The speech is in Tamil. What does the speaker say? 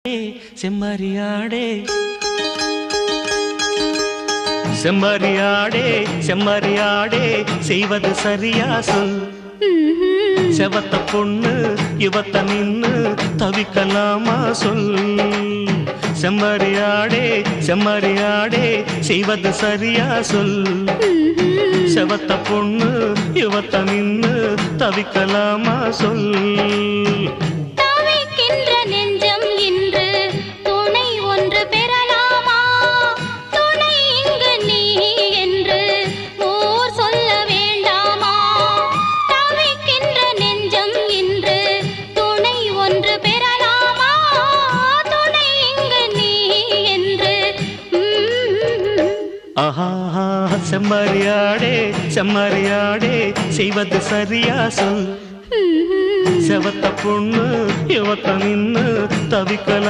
செம்மறியாடே செம்மறியாடே செம்மறியாடே செய்வது சரியா சொல். செவத்த பொண்ணு இவத்த நின்னு தவிக்கலாமா சொல். செம்மறியாடே செம்மறியாடே செய்வது சரியா சொல். செவத்த பொண்ணு இவத்த நின்னு தவிக்கலாமா சொல். செம்மறியாடே செம்மறியாடே செய்வது சரியா சொல். செவத்த பொண்ணு இவத்த நின்னு தவிக்கலாம்.